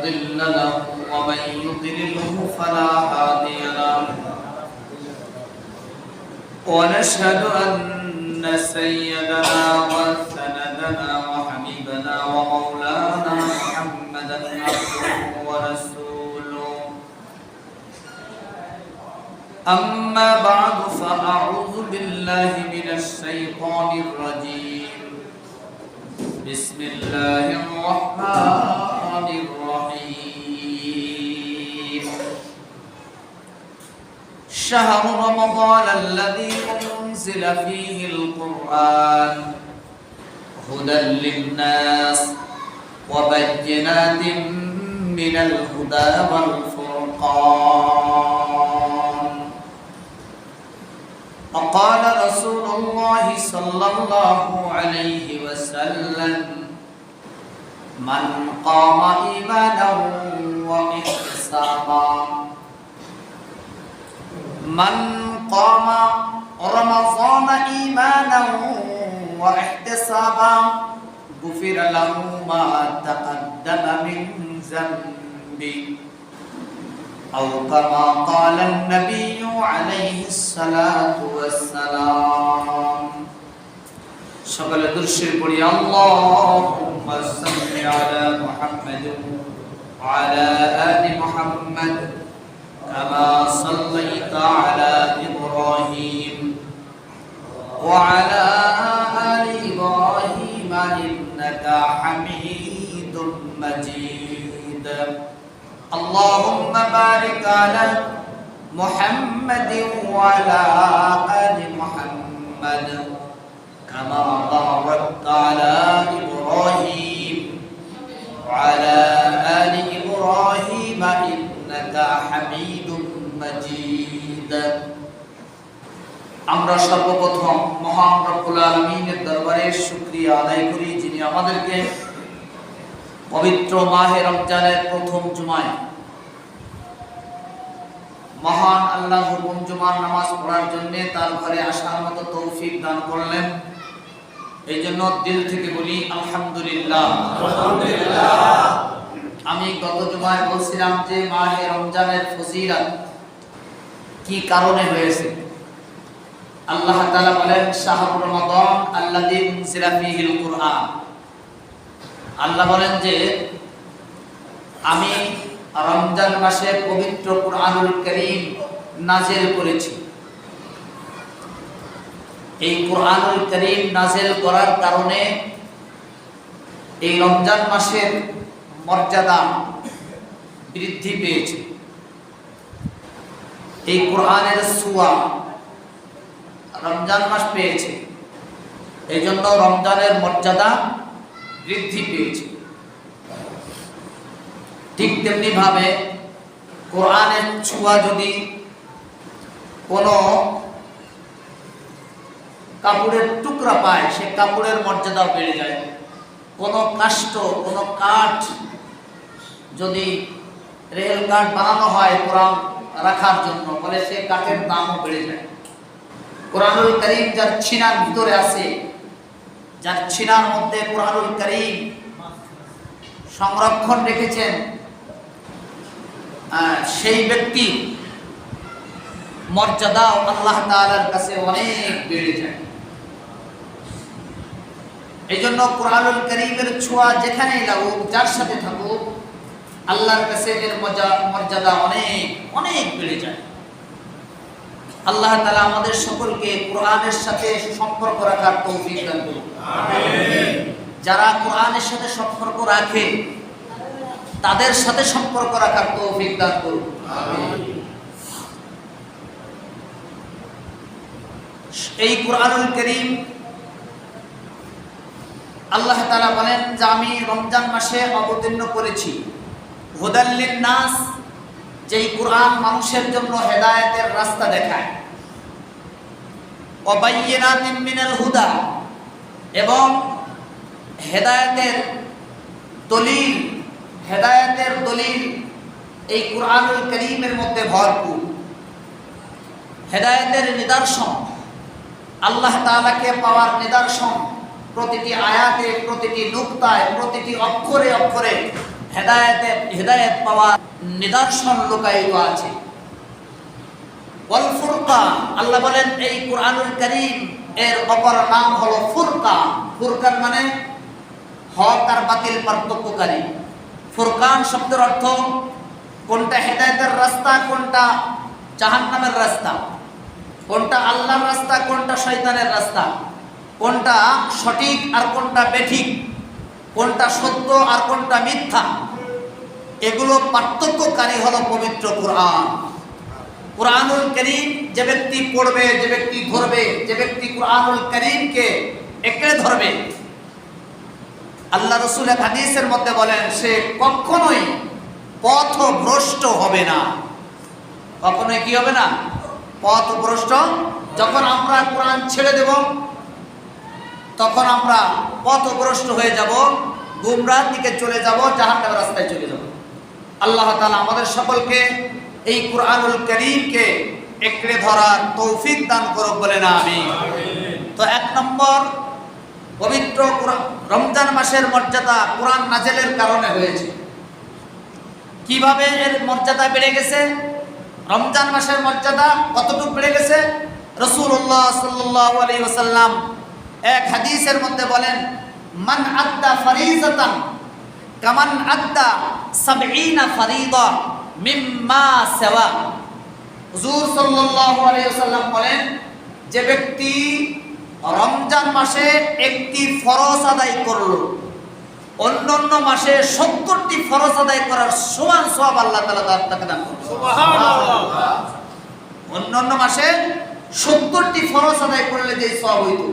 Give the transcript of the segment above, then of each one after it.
مضل له ومن يضلله فلا هادي له ونشهد أن سيدنا وسندنا وحبيبنا ومولانا محمدا عبده ورسوله أما بعد فأعوذ بالله من الشيطان الرجيم بسم الله الرحمن الرحيم شهر رمضان الذي أنزل فيه القرآن هدى للناس وبينات من الهدى والفرقان وقال رسول الله صلى الله عليه وسلم من قام إيمانا واحتسابا من قام رمضان إيمانا واحتسابا غفر له ما تقدم من ذنبه أو كما قال النبي عليه الصلاة والسلام সকল দুরূদ পড়ি আল্লাহুম্মা সাল্লি আলা মুহাম্মাদ ওয়া আলা আলি মুহাম্মাদ কামা সাল্লাইতা আলা ইব্রাহিম ওয়া আলা আলি ইব্রাহিম ইন্নাকা হামিদুম মাজিদ اللهم بارك على محمد وعلى آل محمد كما باركت على إبراهيم وعلى آل إبراهيم إنك حميد مجيد আমরা সর্বপ্রথম মহান রব্বুল আলামিনের দরবারে শুকরিয়া আদায় করি যিনি আমাদেরকে পবিত্র মাহে রমজানের প্রথম জুমায় মহান আল্লাহর হুকুম জুমার নামাজ পড়ার জন্য তার ঘরে আসার মতো তৌফিক দান করলেন। এই জন্য দিল থেকে বলি আলহামদুলিল্লাহ। আমি গত জুমায় বলছিলাম যে মাহে রমজানের ফজিলত কি কারণে হয়েছে। আল্লাহ তাআলা বলেন শাহরুর রমাদান আল্লাযী উনজিলা ফীহিল কুরআন। আল্লাহ বলেন যে আমি রমজান মাসে পবিত্র কুরআনুল কারীম নাযিল করেছি। এই কুরআনুল কারীম নাযিল করার কারণে এই রমজান মাসের মর্যাদা বৃদ্ধি পেয়েছে। এই কুরআনের সূরা রমজান মাস পেয়েছে, এই জন্য রমজানের মর্যাদা বৃদ্ধি পেয়েছে। ঠিক তেমনি ভাবে কোরআনের ছোঁয়া যদি কোনো কাপড়ের টুকরা পায় সে কাপড়ের মর্যাদাও বেড়ে যায়। কোনো কাষ্ঠ কোনো কাঠ যদি রেল কাঠ বানানো হয় কোরআন রাখার জন্য বলে সে কাঠের দামও বেড়ে যায়। কোরআনুল কারীম যার ছিনার ভিতরে আছে, যার ছিনার মধ্যে কুরআনুল কারীম সংরক্ষণ রেখেছেন, সেই ব্যক্তি মর্যাদা আল্লাহ তাআলার কাছে অনেক বেড়ে যায়। এই জন্য কুরআনুল কারীমের ছোঁয়া যেখানেই লাগুক, যার সাথে থাকুক, আল্লাহর কাছে এর মর্যাদা অনেক অনেক বেড়ে যায়। আল্লাহ তাআলা আমাদের সকলকে কোরআনের সাথে সম্পর্ক রাখার তৌফিক দান করুন। আমিন। যারা কোরআনের সাথে সম্পর্ক রাখে তাদের সাথে সম্পর্ক রাখার তৌফিক দান করুন। আমিন। এই কুরআনুল কারীম আল্লাহ তাআলা বলেন যে আমি রমজান মাসে অবতীর্ণ করেছি হুদাল লিন-নাস, যেই কুরআন মানুষের জন্য হেদায়েতের রাস্তা দেখায়, ওয়া বায়্যিনাতিন মিনাল হুদা, এবং হেদায়েতের দলিল এই কুরআনুল কারীমের মধ্যে ভরপুর। হেদায়েতের নিদর্শন, আল্লাহ তাআলাকে পাওয়ার নিদর্শন প্রতিটি আয়াতে, প্রতিটি নুকতায়, প্রতিটি অক্ষরে অক্ষরে হেদায়েত পাওয়া নিদর্শন লুকায়িত আছে। ওয়াল ফুরকান, আল্লাহ বলেন এই কুরআনুল কারীম এর অপর নাম হলো ফুরকান। ফুরকান মানে হক আর বাতিল পার্থক্যকারী। ফুরকান শব্দের অর্থ কোনটা হেদায়েতের রাস্তা, কোনটা জাহান্নামের রাস্তা, কোনটা আল্লাহর রাস্তা, কোনটা শয়তানের রাস্তা, কোনটা সঠিক আর কোনটা বেঠিক, কোনটা সত্য আর কোনটা মিথ্যা, এগুলো পার্থক্যকারী হলো পবিত্র কুরআন। কুরআনুল কারীম যে ব্যক্তি পড়বে, যে ব্যক্তি ধরবে, যে ব্যক্তি কুরআনুল কারীমকে একড়ে ধরবে, আল্লাহ রাসূল এক হাদিসের মধ্যে বলেন সে কখনোই পথভ্রষ্ট হবে না। কখনোই কি হবে না? পথভ্রষ্ট। যখন আমরা কোরআন ছেড়ে দেব তখন আমরা পথভ্রষ্ট হয়ে যাব, গুমরাহর দিকে চলে যাব, জাহান্নামের রাস্তায় চলে যাব। আল্লাহ তাআলা আমাদের সকলকে এই কুরআনুল কারীমকে একড়ে ধরার তৌফিক দান করুক, বলেন আমিন। তো এক নম্বর, পবিত্র রমজান মাসের মর্যাদা কোরআন নাযিলের কারণে হয়েছে। কিভাবে এর মর্যাদা বেড়ে গেছে? রমজান মাসের মর্যাদা কতটুকু বেড়ে গেছে? রাসূলুল্লাহ সাল্লাল্লাহু আলাইহি ওয়াসাল্লাম এক হাদিসের মধ্যে বলেন, মান আদ্দা ফারিজাতান কামান আদ্দা 70 ফারিদা মিম্মা সাওয়া। হুজুর সাল্লাল্লাহু আলাইহি ওয়াসাল্লাম বলেন, যে ব্যক্তি রমজান মাসে একটি ফরজ আদায় করলো, অন্যান্য মাসে 70টি ফরজ আদায় করার সমান সওয়াব আল্লাহ তাআলা তাকে দান করবেন। সুবহানাল্লাহ। অন্যান্য মাসে 70টি ফরজ আদায় করলে যে সওয়াব হইতো,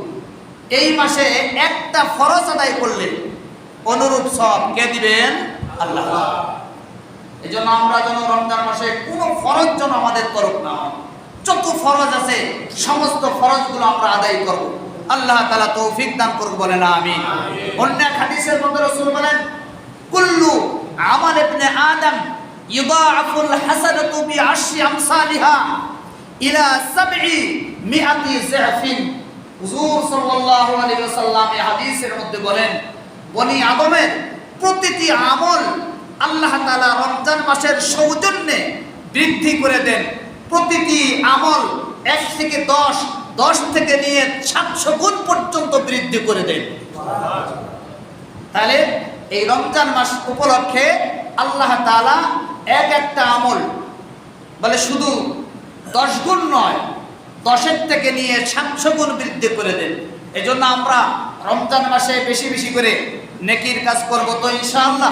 এই মাসে একটা ফরজ আদায় করলে অনুরূপ সওয়াব কে দিবেন? আল্লাহ। এজন্য আমরা যেন রমজান মাসে কোনো ফরজ যেন আমাদের তরফ না হয়। যত ফরজ আছে সমস্ত ফরজগুলো আমরা আদায় করব। আল্লাহ তাআলা তৌফিক দান করুক, বলেন আমিন। অন্য হাদিসের মধ্যে রাসূল বলেন, কুল্লু আমাল ইবনে আদম ইউদাআফুল হাসানাতু বিআশরি আমসালিহা ইলা 700 যাফিন। হুজুর সাল্লাল্লাহু আলাইহি ওয়াসাল্লাম এই হাদিসের মধ্যে বলেন, বনি আদমের প্রতিটি আমল আল্লাহ তাআলা রমজান মাসের সৌজন্যে বৃদ্ধি করে দেন। প্রতিটি আমল 1 থেকে 10, 10 থেকে নিয়ে 700 গুণ পর্যন্ত বৃদ্ধি করে দেন। তাহলে এই রমজান মাস উপলক্ষে আল্লাহ তাআলা এক একটা আমল বলে শুধু 10 গুণ নয়, 10 থেকে নিয়ে 700 গুণ বৃদ্ধি করে দেন। এজন্য আমরা রমজান মাসে বেশি বেশি করে নেকির কাজ করব, তো ইনশাআল্লাহ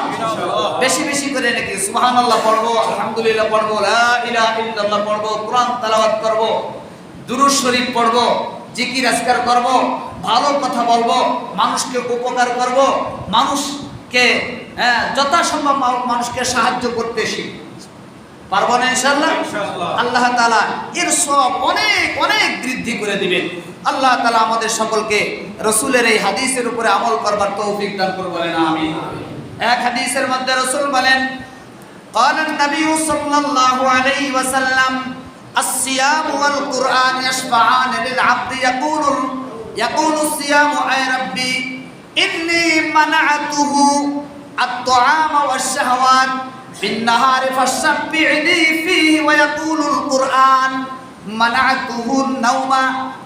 বেশি বেশি করে নেকি সুবহানাল্লাহ পড়ব, আলহামদুলিল্লাহ পড়ব, লা ইলাহা ইল্লাল্লাহ পড়ব, কোরআন তেলাওয়াত করব, দুরূদ শরীফ পড়ব, জিকির আজকার করব, ভালো কথা বলবো, মানুষকে উপকার করব, মানুষকে যথাসম্ভব মানুষকে সাহায্য করতে শিখব। পারবো না ইনশাআল্লাহ? আল্লাহ তাআলা এর সব অনেক অনেক বৃদ্ধি করে দিবেন। আল্লাহ তাআলা আমাদের সকলকে রাসূলের এই হাদিসের উপরে আমল করবার তৌফিক দান করুন, বলেন আমিন। এক হাদিসের মধ্যে রাসূল বলেন, ক্বালা নবী সাল্লাল্লাহু আলাইহি ওয়াসাল্লাম, الصيام والقرآن يشفعان للعبد يقول الصيام أي ربي إني منعته الطعام والشهوات في النهار فشفعني فيه. ويقول القرآن منعته النوم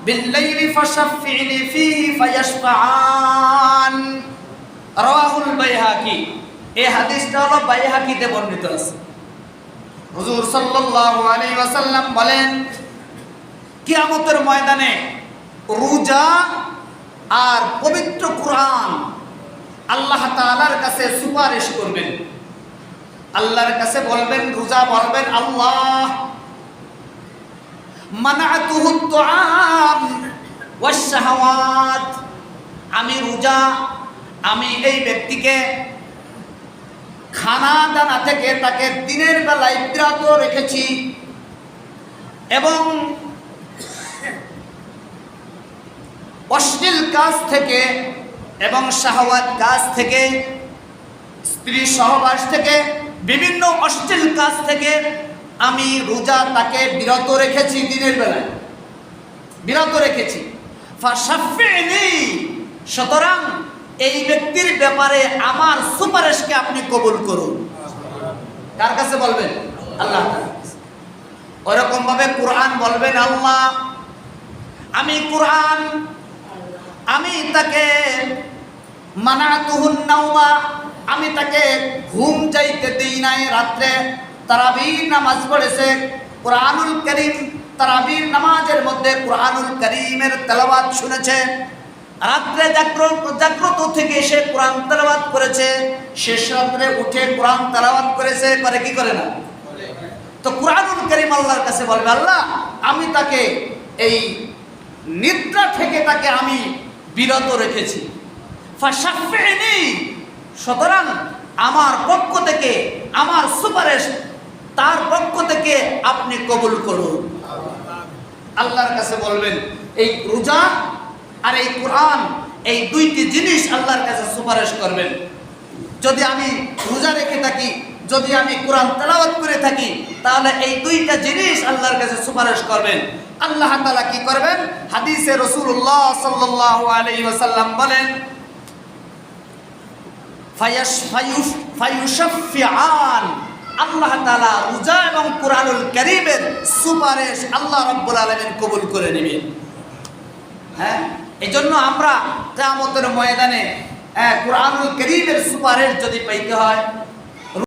بالليل فشفعني فيه فيشفعان. رواه البيهقي. এই হাদিসটা হলো বাইহাকিতে বর্ণিত আছে। হুজুর সাল্লাল্লাহু আলাইহি ওয়াসাল্লাম বলেন, কিয়ামতের ময়দানে রোজা আর পবিত্র কুরআন আল্লাহ তাআলার কাছে সুপারিশ করবেন। আল্লাহর কাছে বলবেন, রোজা বলবেন, আল্লাহ মানাতুহু তুআম ওয়াশ শাহাওয়াত, আমি রোজা, আমি এই ব্যক্তিকে খানা দানা থেকে তাকে দিনের বেলায় বিরত রেখেছি এবং অশ্লীল কাজ থেকে এবং শাহওয়াত কাজ থেকে, স্ত্রী সহবাস থেকে, বিভিন্ন অশ্লীল কাজ থেকে আমি রোজা তাকে বিরত রেখেছি, দিনের বেলায় বিরত রেখেছি। ফাশাফিনি, সুতরাং এই ব্যক্তির ব্যাপারে আমার সুপারিশকে আপনি কবুল করুন। কার কাছে বলবেন? আল্লাহ তাআলার কাছে। ওরকম ভাবে কুরআন বলবেন, আল্লাহ আমি কুরআন আমি তাকে মানাতুহুন নাওমা, আমি তাকে ঘুম যাইতে দেই নাই। রাত্রে তারাবির নামাজ পড়েছে, কুরআনুল কারীম তারাবির নামাজের মধ্যে কুরআনুল কারীমের তেলাওয়াত শুনেছে। রাত্রে জাগ্রত থেকে সে কোরআন তেলাওয়াত করেছে, শেষ রাত্রে উঠে কোরআন তেলাওয়াত করেছে, করে কি করে না? তো কুরআনুল কারীম আল্লাহর কাছে বলবে, আল্লাহ আমি তাকে এই নিদ্রা থেকে তাকে আমি বিরত রেখেছি, ফাশাফিনি, সুতরাং আমার পক্ষ থেকে আমার সুপারিশ তার পক্ষ থেকে আপনি কবুল করুন। আল্লাহর কাছে বলবেন। এই রোজা আর এই কোরআন, এই দুইটি জিনিস আল্লাহর কাছে সুপারিশ করবেন। যদি আমি রোজা রেখে থাকি, যদি আমি কোরআন তেলাওয়াত করে থাকি, তাহলে এই দুইটা জিনিস আল্লাহর কাছে সুপারিশ করবেন। আল্লাহ তাআলা কি করবেন? হাদিসে রাসূলুল্লাহ সাল্লাল্লাহু আলাইহি ওয়াসাল্লাম বলেন, ফায়ুশাফিআন, আল্লাহ তাআলা রোজা এবং কুরআনুল কারীমের সুপারিশ আল্লাহ রাব্বুল আলামিন কবুল করে নেবেন। হ্যাঁ, এজন্য আমরা কিয়ামতের ময়দানে কুরআনুল কারীমের সুপারিশ যদি পাইতে হয়,